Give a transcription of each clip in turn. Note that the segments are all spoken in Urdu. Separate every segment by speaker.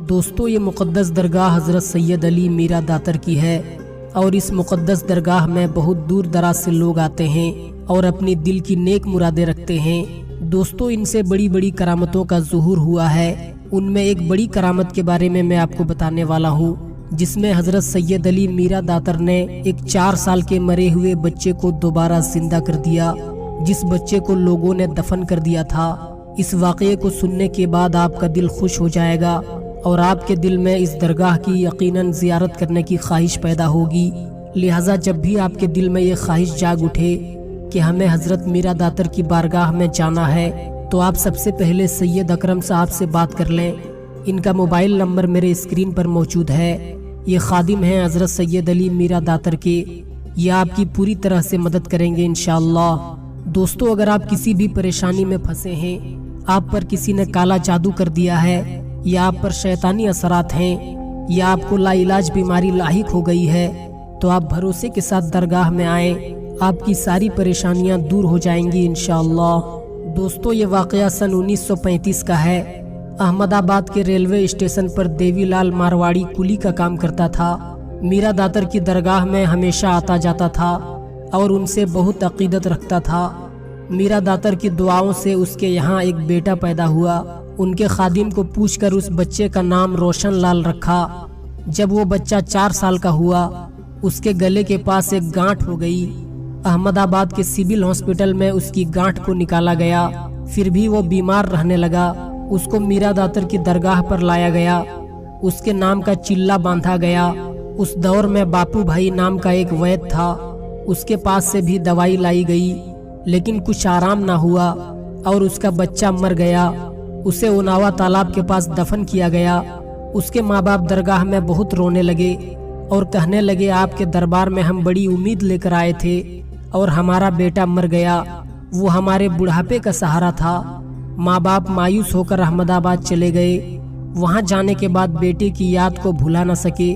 Speaker 1: دوستو یہ مقدس درگاہ حضرت سید علی میرا داتر کی ہے اور اس مقدس درگاہ میں بہت دور دراز سے لوگ آتے ہیں اور اپنی دل کی نیک مرادیں رکھتے ہیں۔ دوستو ان سے بڑی بڑی کرامتوں کا ظہور ہوا ہے۔ ان میں ایک بڑی کرامت کے بارے میں آپ کو بتانے والا ہوں، جس میں حضرت سید علی میرا داتر نے ایک 4 سال کے مرے ہوئے بچے کو دوبارہ زندہ کر دیا، جس بچے کو لوگوں نے دفن کر دیا تھا۔ اس واقعے کو سننے کے بعد آپ کا دل خوش ہو جائے گا اور آپ کے دل میں اس درگاہ کی یقیناً زیارت کرنے کی خواہش پیدا ہوگی۔ لہٰذا جب بھی آپ کے دل میں یہ خواہش جاگ اٹھے کہ ہمیں حضرت میرا داتر کی بارگاہ میں جانا ہے، تو آپ سب سے پہلے سید اکرم صاحب سے بات کر لیں۔ ان کا موبائل نمبر میرے اسکرین پر موجود ہے۔ یہ خادم ہیں حضرت سید علی میرا داتر کے، یہ آپ کی پوری طرح سے مدد کریں گے انشاءاللہ۔ دوستو اگر آپ کسی بھی پریشانی میں پھنسے ہیں، آپ پر کسی نے کالا جادو کر دیا ہے، یا آپ پر شیطانی اثرات ہیں، یا آپ کو لا علاج بیماری لاحق ہو گئی ہے، تو آپ بھروسے کے ساتھ درگاہ میں آئیں، آپ کی ساری پریشانیاں دور ہو جائیں گی انشاءاللہ۔ دوستو یہ واقعہ سن 1935 کا ہے۔ احمد آباد کے ریلوے اسٹیشن پر دیوی لال مارواڑی کلی کا کام کرتا تھا۔ میرا داتر کی درگاہ میں ہمیشہ آتا جاتا تھا اور ان سے بہت عقیدت رکھتا تھا۔ میرا داتر کی دعاؤں سے اس کے یہاں ایک بیٹا پیدا ہوا۔ ان کے خادم کو پوچھ کر اس بچے کا نام روشن لال رکھا۔ جب وہ بچہ 4 سال کا ہوا، اس کے گلے کے پاس ایک گانٹھ ہو گئی۔ احمد آباد کے سول ہاسپٹل میں اس کی گانٹھ کو نکالا گیا، پھر بھی وہ بیمار رہنے لگا۔ اس کو میرا داتر کی درگاہ پر لایا گیا، اس کے نام کا چلہ باندھا گیا۔ اس دور میں باپو بھائی نام کا ایک وید تھا، اس کے پاس سے بھی دوائی لائی گئی، لیکن کچھ آرام نہ ہوا اور اس کا بچہ مر گیا۔ اسے اناوا تالاب کے پاس دفن کیا گیا۔ اس کے ماں باپ درگاہ میں بہت رونے لگے اور کہنے لگے آپ کے دربار میں ہم بڑی امید لے کر آئے تھے اور ہمارا بیٹا مر گیا، وہ ہمارے بڑھاپے کا سہارا تھا۔ ماں باپ مایوس ہو کر احمد آباد چلے گئے۔ وہاں جانے کے بعد بیٹے کی یاد کو بھلا نہ سکے۔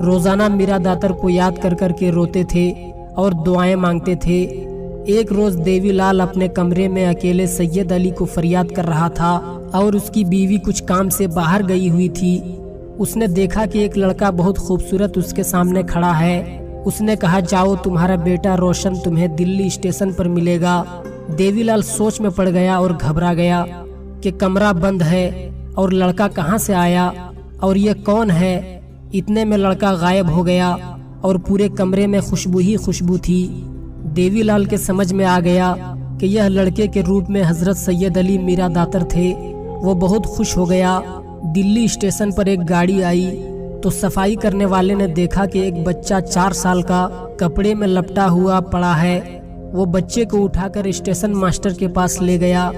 Speaker 1: روزانہ میرا داتر کو یاد کر کر کے روتے تھے اور دعائیں مانگتے تھے۔ ایک روز دیوی لال اپنے کمرے میں اکیلے سید علی کو فریاد کر رہا تھا اور اس کی بیوی کچھ کام سے باہر گئی ہوئی تھی۔ اس نے دیکھا کہ ایک لڑکا بہت خوبصورت اس کے سامنے کھڑا ہے۔ اس نے کہا جاؤ تمہارا بیٹا روشن تمہیں دلی اسٹیشن پر ملے گا۔ دیوی لال سوچ میں پڑ گیا اور گھبرا گیا کہ کمرہ بند ہے اور لڑکا کہاں سے آیا اور یہ کون ہے۔ اتنے میں لڑکا غائب ہو گیا اور پورے کمرے میں خوشبو ہی خوشبو تھی۔ دیوی لال کے سمجھ میں آ گیا کہ یہ لڑکے کے روپ میں حضرت سید علی میرا داتر تھے۔ وہ بہت خوش ہو گیا۔ دلی اسٹیشن پر ایک گاڑی آئی تو صفائی کرنے والے نے دیکھا کہ ایک بچہ 4 سال کا کپڑے میں لپٹا ہوا پڑا ہے۔ وہ بچے کو اٹھا کر اسٹیشن ماسٹر کے پاس لے گیا۔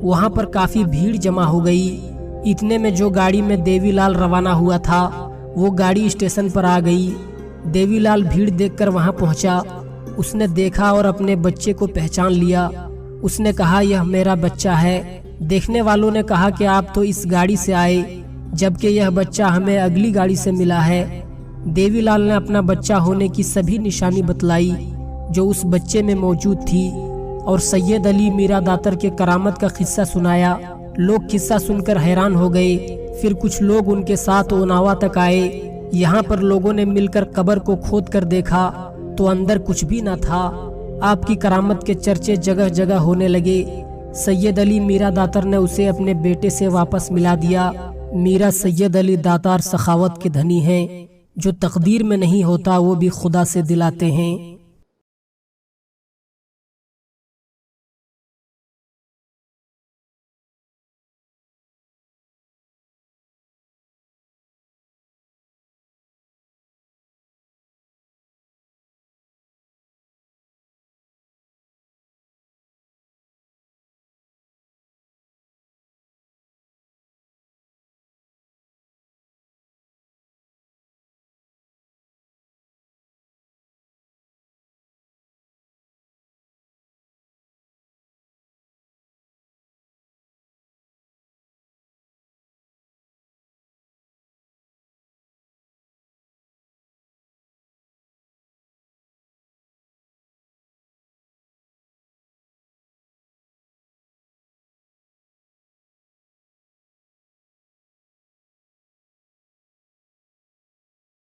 Speaker 1: وہاں پر کافی بھیڑ جمع ہو گئی۔ اتنے میں جو گاڑی میں دیوی لال روانہ ہوا تھا وہ گاڑی اسٹیشن پر آ گئی۔ دیوی لال بھیڑ دیکھ کر وہاں پہنچا۔ اس نے دیکھا اور اپنے بچے کو پہچان لیا۔ اس نے کہا یہ میرا بچہ ہے۔ دیکھنے والوں نے کہا کہ آپ تو اس گاڑی سے آئے جبکہ یہ بچہ ہمیں اگلی گاڑی سے ملا ہے۔ دیوی لال نے اپنا بچہ ہونے کی سبھی نشانی بتلائی جو اس بچے میں موجود تھی اور سید علی میرا داتر کے کرامت کا قصہ سنایا۔ لوگ قصہ سن کر حیران ہو گئے۔ پھر کچھ لوگ ان کے ساتھ اناوا تک آئے۔ یہاں پر لوگوں نے مل کر قبر کو کھود کر دیکھا تو اندر کچھ بھی نہ تھا۔ آپ کی کرامت کے چرچے جگہ جگہ ہونے لگے۔ سید علی میرا داتر نے اسے اپنے بیٹے سے واپس ملا دیا۔ میرا سید علی داتار سخاوت کے دھنی ہیں، جو تقدیر میں نہیں ہوتا وہ بھی خدا سے دلاتے ہیں۔